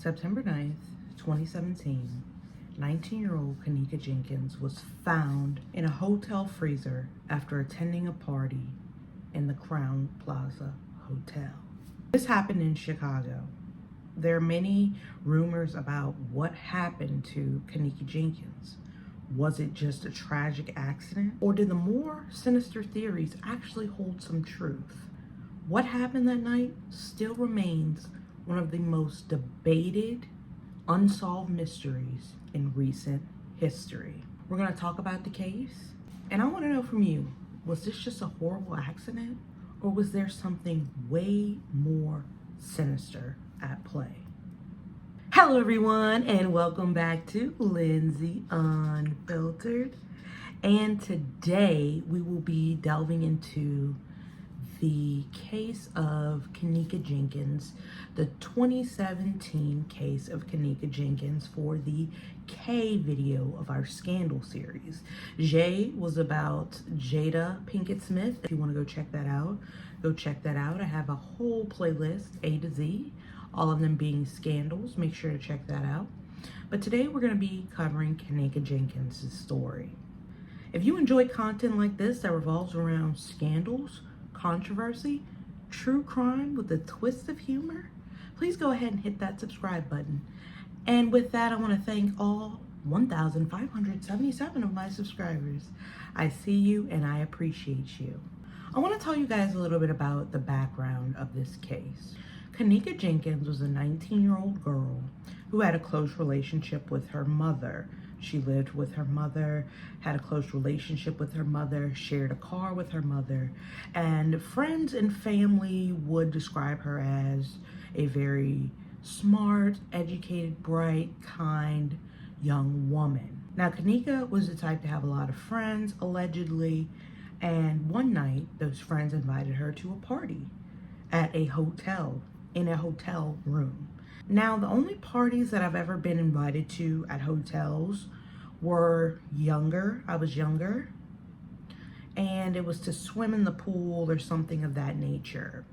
September 9th, 2017, 19-year-old Kenneka Jenkins was found in a hotel freezer after attending a party in the Crown Plaza Hotel. This happened in Chicago. There are many rumors about what happened to Kenneka Jenkins. Was it just a tragic accident? Or did the more sinister theories actually hold some truth? What happened that night still remains one of the most debated, unsolved mysteries in recent history. We're going to talk about the case, and I want to know from you, was this just a horrible accident, or was there something way more sinister at play? Hello everyone, and welcome back to Lindsay Unfiltered. And today we will be delving into the case of Kenneka Jenkins, the 2017 case of Kenneka Jenkins for the K video of our Scandal series. J was about Jada Pinkett Smith. If you want to go check that out, go check that out. I have a whole playlist, A to Z, all of them being scandals. Make sure to check that out. But today we're going to be covering Kenneka Jenkins' story. If you enjoy content like this that revolves around scandals, controversy, true crime with a twist of humor, please go ahead and hit that subscribe button. And with that, I want to thank all 1,577 of my subscribers. I see you and I appreciate you. I want to tell you guys a little bit about the background of this case. Kenneka Jenkins was a 19-year-old girl who had a close relationship with her mother. She lived with her mother, had a close relationship with her mother, shared a car with her mother, and friends and family would describe her as a very smart, educated, bright, kind young woman. Now, Kenneka was the type to have a lot of friends, allegedly, and one night, those friends invited her to a party at a hotel, in a hotel room. Now, the only parties that I've ever been invited to at hotels were younger. I was younger, and it was to swim in the pool or something of that nature.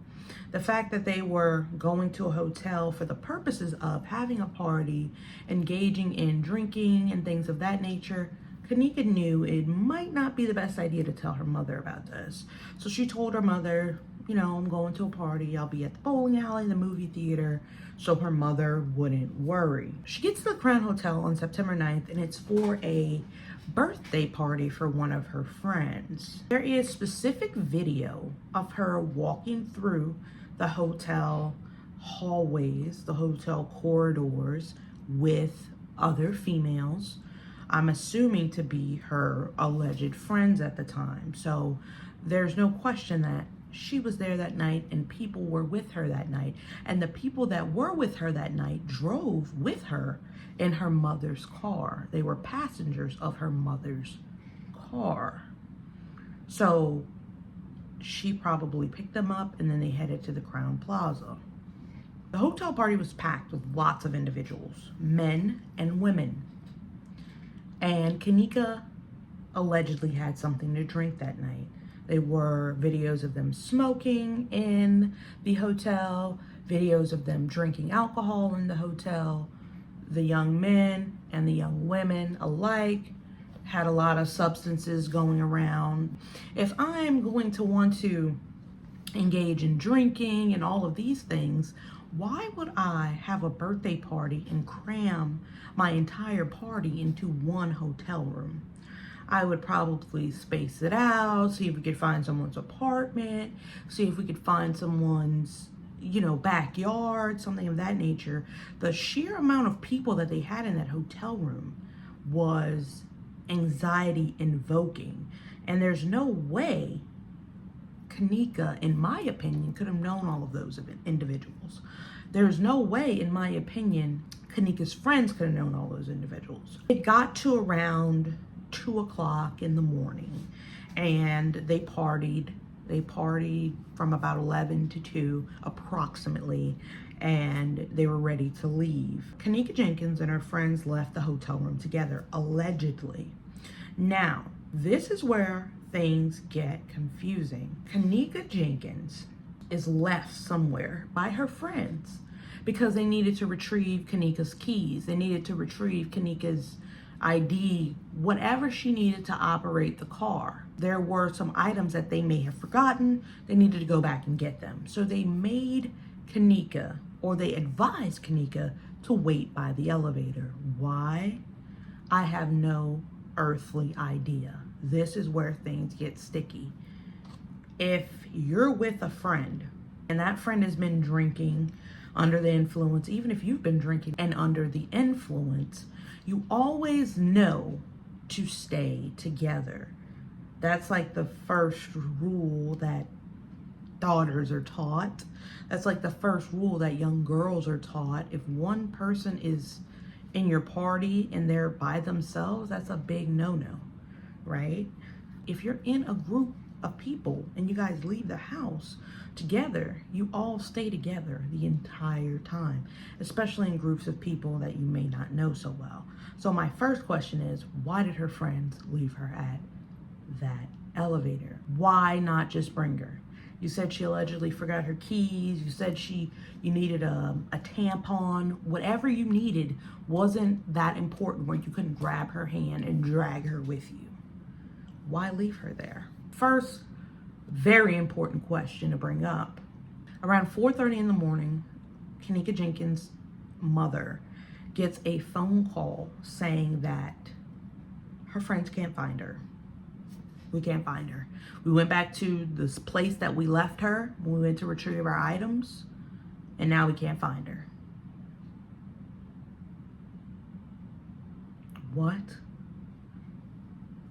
The fact that they were going to a hotel for the purposes of having a party, engaging in drinking and things of that nature, Kenneka knew it might not be the best idea to tell her mother about this. So she told her mother, you know, I'm going to a party. I'll be at the bowling alley, the movie theater, so her mother wouldn't worry. She gets to the Crown Hotel on September 9th, and it's for a birthday party for one of her friends. There is specific video of her walking through the hotel hallways, the hotel corridors with other females. I'm assuming to be her alleged friends at the time. So there's no question that she was there that night and people were with her that night. And the people that were with her that night drove with her in her mother's car. They were passengers of her mother's car. So she probably picked them up and then they headed to the Crown Plaza. The hotel party was packed with lots of individuals, men and women. And Kenneka allegedly had something to drink that night. There were videos of them smoking in the hotel, videos of them drinking alcohol in the hotel. The young men and the young women alike had a lot of substances going around. If I'm going to want to engage in drinking and all of these things, why would I have a birthday party and cram my entire party into one hotel room? I would probably space it out, see if we could find someone's apartment, see if we could find someone's, backyard, something of that nature. The sheer amount of people that they had in that hotel room was anxiety invoking. And there's no way Kenneka, in my opinion, could have known all of those individuals. There's no way, in my opinion, Kenneka's friends could have known all those individuals. It got to around 2 o'clock in the morning and they partied from about 11 to 2 approximately, and they were ready to leave. Kenneka Jenkins and her friends left the hotel room together, allegedly. Now, this is where things get confusing. Kenneka Jenkins is left somewhere by her friends because they needed to retrieve Kenneka's keys. They needed to retrieve Kenneka's ID, whatever she needed to operate the car. There were some items that they may have forgotten. They needed to go back and get them. So they made Kenneka, or they advised Kenneka, to wait by the elevator. Why? I have no earthly idea. This is where things get sticky. If you're with a friend and that friend has been drinking under the influence, even if you've been drinking and under the influence, you always know to stay together. That's like the first rule that daughters are taught. That's like the first rule that young girls are taught. If one person is in your party and they're by themselves, that's a big no-no, right? If you're in a group of people and you guys leave the house together, you all stay together the entire time, especially in groups of people that you may not know so well. So my first question is, why did her friends leave her at that elevator? Why not just bring her? You said she allegedly forgot her keys. You said you needed a tampon. Whatever you needed wasn't that important where you couldn't grab her hand and drag her with you. Why leave her there? First, very important question to bring up. Around 4:30 in the morning, Kenneka Jenkins' mother gets a phone call saying that her friends can't find her. We can't find her. We went back to this place that we left her when we went to retrieve our items, and now we can't find her. What?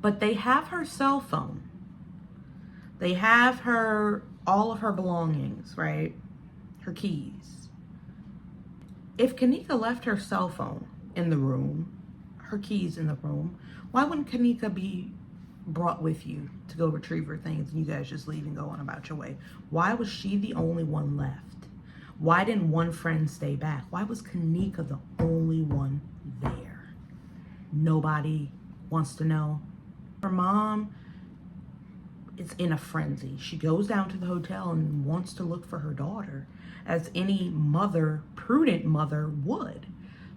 But they have her cell phone. They have all of her belongings, right? Her keys. If Kenneka left her cell phone in the room, her keys in the room, why wouldn't Kenneka be brought with you to go retrieve her things and you guys just leave and go on about your way? Why was she the only one left? Why didn't one friend stay back? Why was Kenneka the only one there? Nobody wants to know. Her mom is in a frenzy. She goes down to the hotel and wants to look for her daughter, as any mother, prudent mother, would.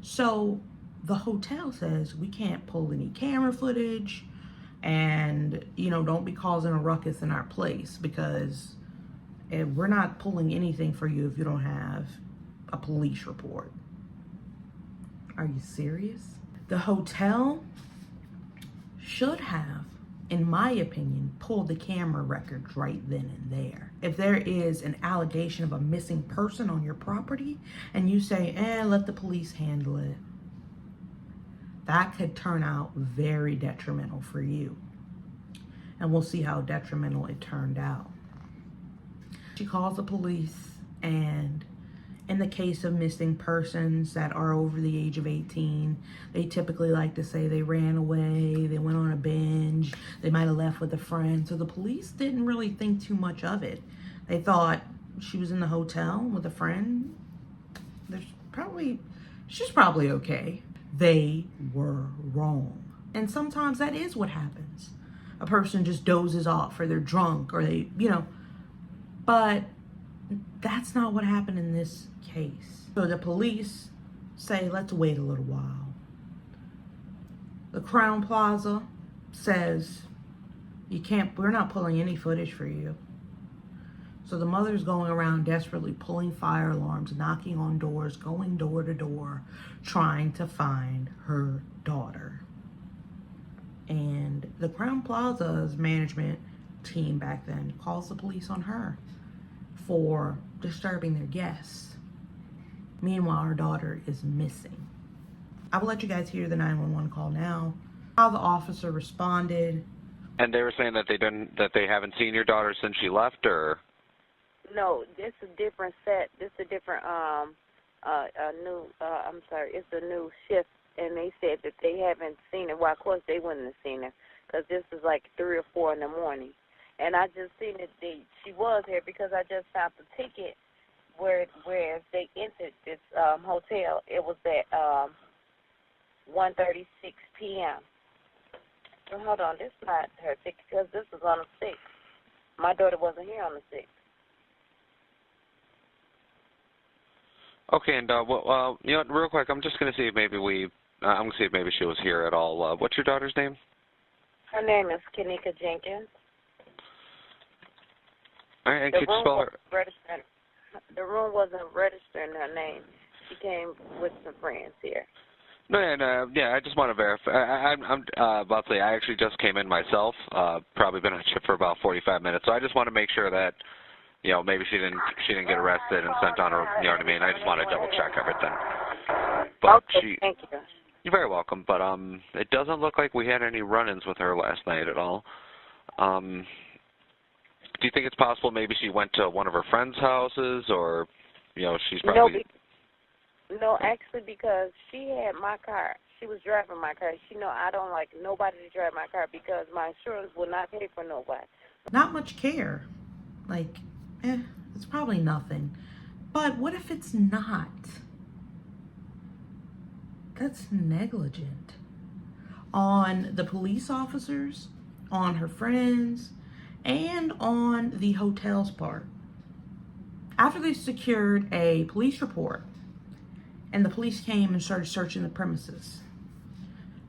So the hotel says, we can't pull any camera footage, and don't be causing a ruckus in our place, because we're not pulling anything for you if you don't have a police report. Are you serious? The hotel should have, in my opinion, pulled the camera records right then and there. If there is an allegation of a missing person on your property and you say, let the police handle it, that could turn out very detrimental for you. And we'll see how detrimental it turned out. She calls the police, and in the case of missing persons that are over the age of 18, they typically like to say they ran away, they went on a binge, they might have left with a friend. So the police didn't really think too much of it. They thought she was in the hotel with a friend. She's probably okay. They were wrong. And sometimes that is what happens. A person just dozes off, or they're drunk, or but that's not what happened in this case. So the police say, let's wait a little while. The Crown Plaza says, we're not pulling any footage for you. So the mother's going around desperately pulling fire alarms, knocking on doors, going door to door, trying to find her daughter. And the Crown Plaza's management team back then calls the police on her for disturbing their guests. Meanwhile, her daughter is missing. I will let you guys hear the 911 call now. How the officer responded. And they were saying that they haven't seen your daughter since she left, or? No, this is a different set. This is a different it's a new shift, and they said that they haven't seen her. Well, of course they wouldn't have seen her, because this is like 3 or 4 in the morning. And I just seen that she was here because I just found the ticket where they entered this hotel. It was at 1:36 p.m. Well, hold on, this is not her ticket, because this was on the 6th. My daughter wasn't here on the 6th. Okay, and you know, real quick, I'm just going to see if maybe I'm going to see if maybe she was here at all. What's your daughter's name? Her name is Kenneka Jenkins. All right, and could you spell her? The room wasn't registering her name. She came with some friends here. No, yeah, I just want to verify. I'm about to say I actually just came in myself. Probably been on shift for about 45 minutes, so I just want to make sure that, you know, maybe she didn't get arrested and sent on her. You know what I mean? I just want to double check everything. But okay, thank you. You're very welcome. But it doesn't look like we had any run-ins with her last night at all. Do you think it's possible maybe she went to one of her friends' houses, or, you know, she's probably... No, actually, because she had my car. She was driving my car. She know I don't like nobody to drive my car because my insurance will not pay for nobody. Not much care. Like, it's probably nothing. But what if it's not? That's negligent. On the police officers, on her friends, and on the hotel's part. After they secured a police report, and the police came and started searching the premises,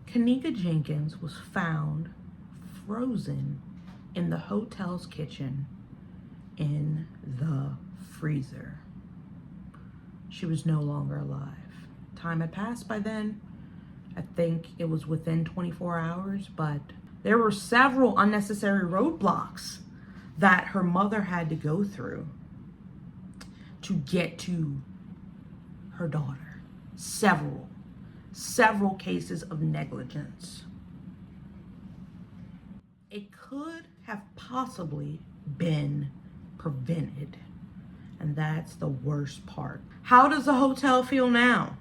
Kenneka Jenkins was found frozen in the hotel's kitchen in the freezer. She was no longer alive. Time had passed by then. I think it was within 24 hours, but there were several unnecessary roadblocks that her mother had to go through to get to her daughter. Several cases of negligence. It could have possibly been prevented, and that's the worst part. How does the hotel feel now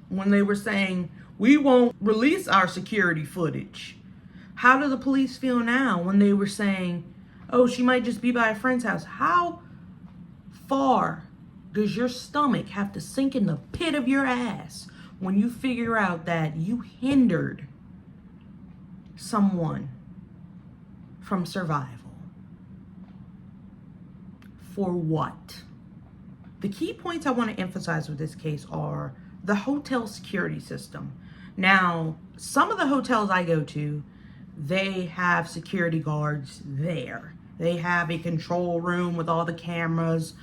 when they were saying, we won't release our security footage? How do the police feel now when they were saying, oh, she might just be by a friend's house? How far does your stomach have to sink in the pit of your ass when you figure out that you hindered someone from survival? For what? The key points I want to emphasize with this case are the hotel security system. Now, some of the hotels I go to, they have security guards there. They have a control room with all the cameras.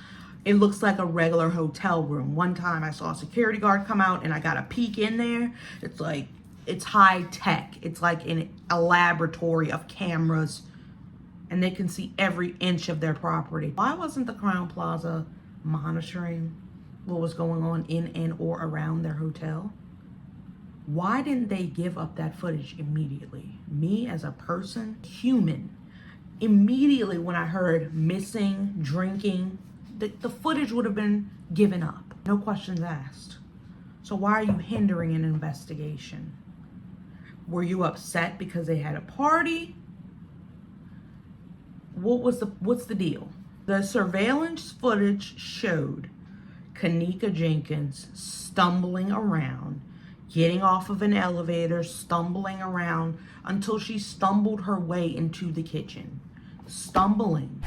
It looks like a regular hotel room. One time I saw a security guard come out and I got a peek in there. It's like, it's high tech. It's like in a laboratory of cameras, and they can see every inch of their property. Why wasn't the Crown Plaza monitoring what was going on in and or around their hotel? Why didn't they give up that footage immediately? Me as a person, human, immediately when I heard missing, drinking, the footage would have been given up. No questions asked. So why are you hindering an investigation? Were you upset because they had a party? What's the deal? The surveillance footage showed Kenneka Jenkins stumbling around, getting off of an elevator, stumbling around until she stumbled her way into the kitchen. Stumbling.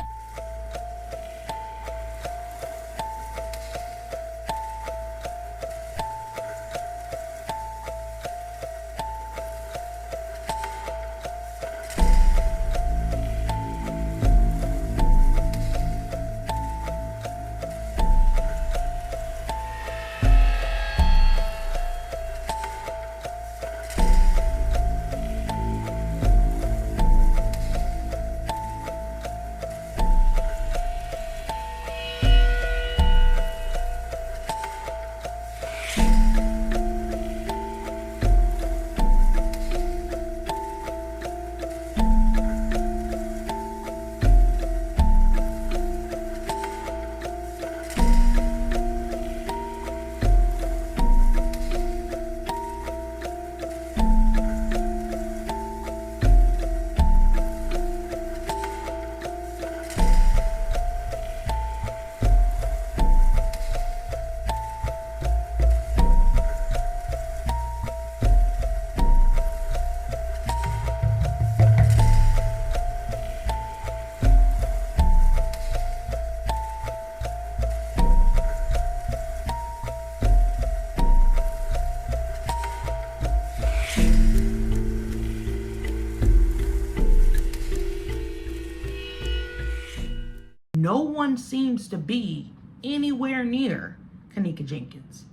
no one seems to be anywhere near Kenneka Jenkins.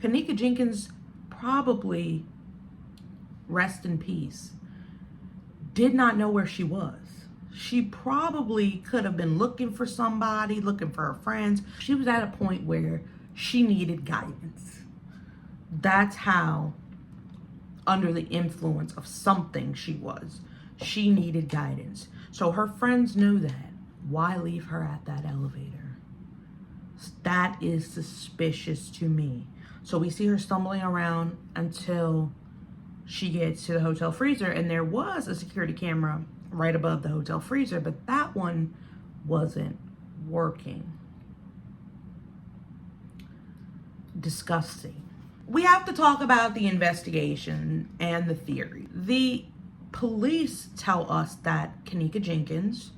Kenneka Jenkins probably, rest in peace, did not know where she was. She probably could have been looking for somebody, looking for her friends. She was at a point where she needed guidance. That's how under the influence of something she was. She needed guidance. So her friends knew that. Why leave her at that elevator? That is suspicious to me. So we see her stumbling around until she gets to the hotel freezer, and there was a security camera right above the hotel freezer, but that one wasn't working. Disgusting. We have to talk about the investigation and the theory. The police tell us that Kenneka Jenkins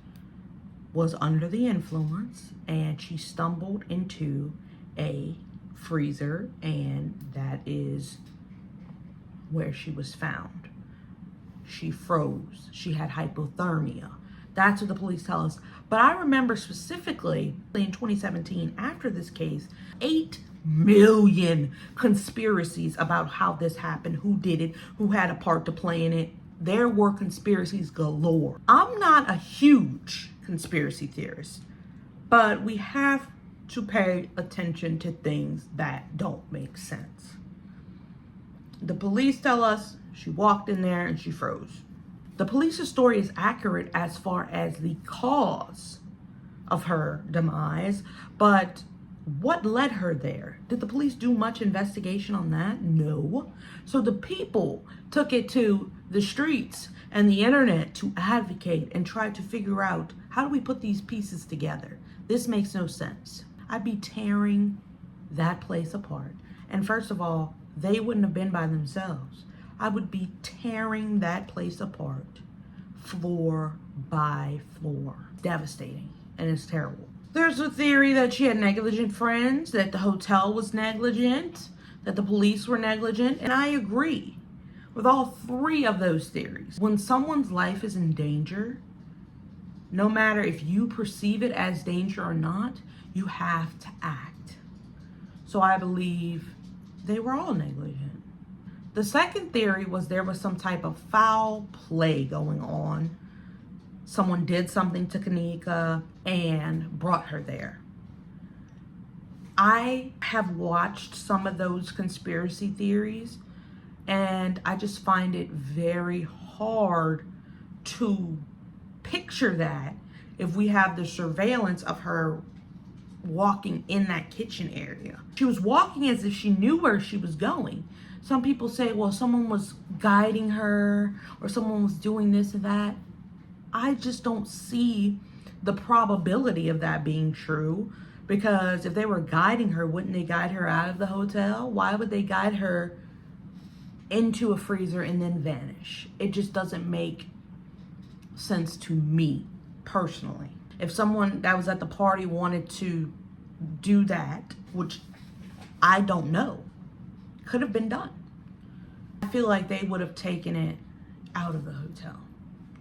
was under the influence and she stumbled into a freezer, and that is where she was found. She froze. She had hypothermia. That's what the police tell us. But I remember specifically in 2017, after this case, 8 million conspiracies about how this happened, who did it, who had a part to play in it. There were conspiracies galore. I'm not a huge conspiracy theorist, but we have to pay attention to things that don't make sense. The police tell us she walked in there and she froze. The police's story is accurate as far as the cause of her demise, but what led her there? Did the police do much investigation on that? No. So the people took it to the streets and the internet to advocate and try to figure out, how do we put these pieces together? This makes no sense. I'd be tearing that place apart. And first of all, they wouldn't have been by themselves. I would be tearing that place apart, floor by floor. Devastating, and it's terrible. There's a theory that she had negligent friends, that the hotel was negligent, that the police were negligent, and I agree with all 3 of those theories. When someone's life is in danger, no matter if you perceive it as danger or not, you have to act. So I believe they were all negligent. The second theory was there was some type of foul play going on. Someone did something to Kenneka and brought her there. I have watched some of those conspiracy theories, and I just find it very hard to picture that if we have the surveillance of her walking in that kitchen area. She was walking as if she knew where she was going. Some people say, well, someone was guiding her or someone was doing this and that. I just don't see the probability of that being true, because if they were guiding her, wouldn't they guide her out of the hotel? Why would they guide her into a freezer and then vanish? It just doesn't make sense to me personally. If someone that was at the party wanted to do that, which I don't know, could have been done. I feel like they would have taken it out of the hotel.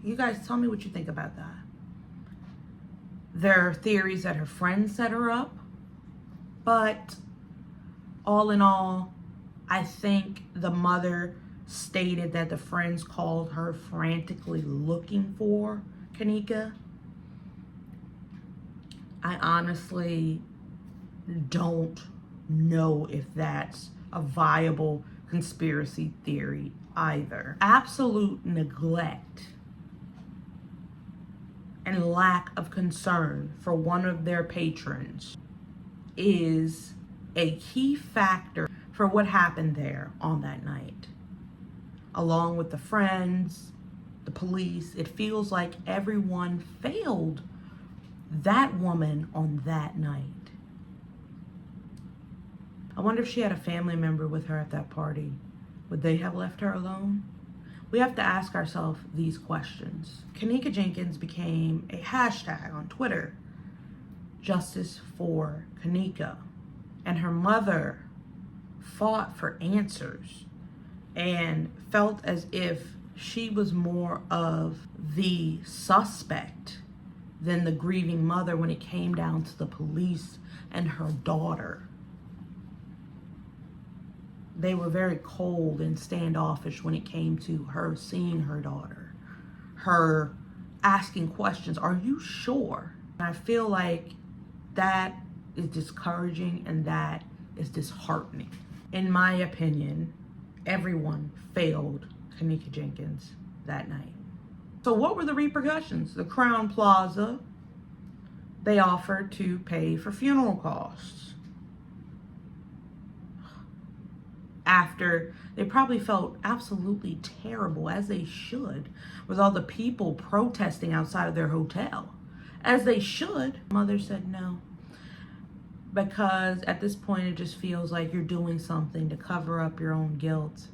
You guys tell me what you think about that. There are theories that her friends set her up, but all in all, I think the mother stated that the friends called her frantically looking for Kenneka. I honestly don't know if that's a viable conspiracy theory either. Absolute neglect and lack of concern for one of their patrons is a key factor for what happened there on that night. Along with the friends, the police, it feels like everyone failed that woman on that night. I wonder if she had a family member with her at that party. Would they have left her alone? We have to ask ourselves these questions. Kenneka Jenkins became a hashtag on Twitter, Justice for Kenneka, and her mother fought for answers and felt as if she was more of the suspect than the grieving mother when it came down to the police and her daughter. They were very cold and standoffish when it came to her seeing her daughter, her asking questions. Are you sure? I feel like that is discouraging and that is disheartening. In my opinion, everyone failed Kenneka Jenkins that night. So what were the repercussions? The Crown Plaza, they offered to pay for funeral costs. After they probably felt absolutely terrible, as they should, with all the people protesting outside of their hotel. As they should. Mother said no. Because at this point it just feels like you're doing something to cover up your own guilt.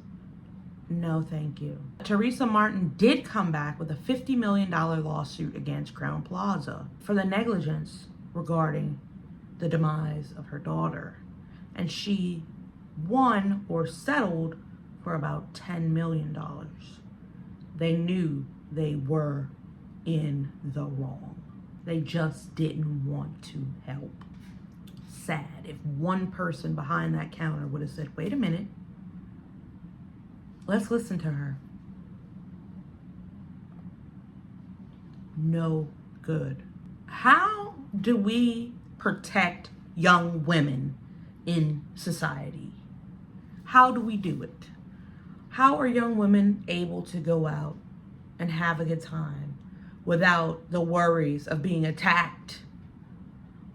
No, thank you. Teresa Martin did come back with a $50 million lawsuit against Crown Plaza for the negligence regarding the demise of her daughter. And she won or settled for about $10 million. They knew they were in the wrong. They just didn't want to help. Sad. If one person behind that counter would have said, wait a minute, let's listen to her. No good. How do we protect young women in society? How do we do it? How are young women able to go out and have a good time without the worries of being attacked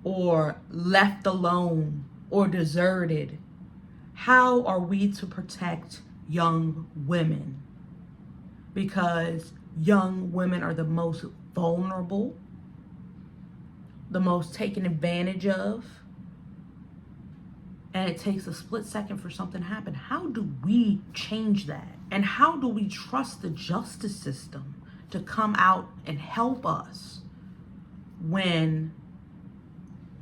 or left alone or deserted? How are we to protect young women? Because young women are the most vulnerable, the most taken advantage of, and it takes a split second for something to happen. How do we change that? And how do we trust the justice system to come out and help us when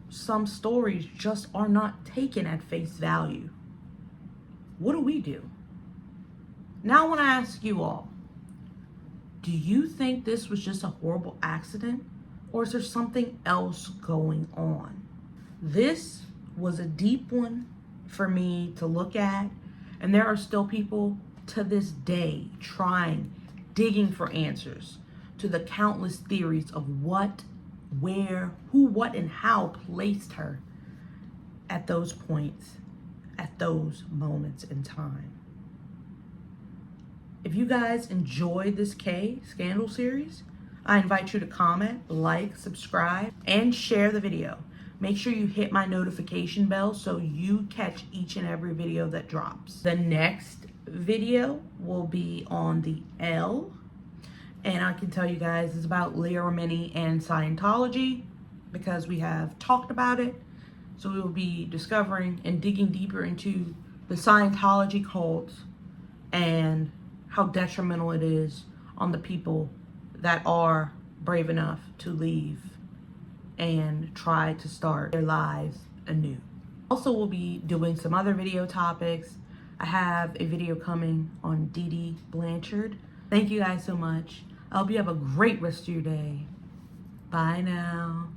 some stories just are not taken at face value? What do we do? Now I want to ask you all, do you think this was just a horrible accident, or is there something else going on? This was a deep one for me to look at, and there are still people to this day trying, digging for answers to the countless theories of what, where, who, what, and how placed her at those points, at those moments in time. If you guys enjoyed this K Scandal series, I invite you to comment, like, subscribe, and share the video. Make sure you hit my notification bell so you catch each and every video that drops. The next video will be on the L, and I can tell you guys it's about Leah Remini and Scientology because we have talked about it. So we will be discovering and digging deeper into the Scientology cult and how detrimental it is on the people that are brave enough to leave and try to start their lives anew. Also, we'll be doing some other video topics. I have a video coming on Dee Dee Blanchard. Thank you guys so much. I hope you have a great rest of your day. Bye now.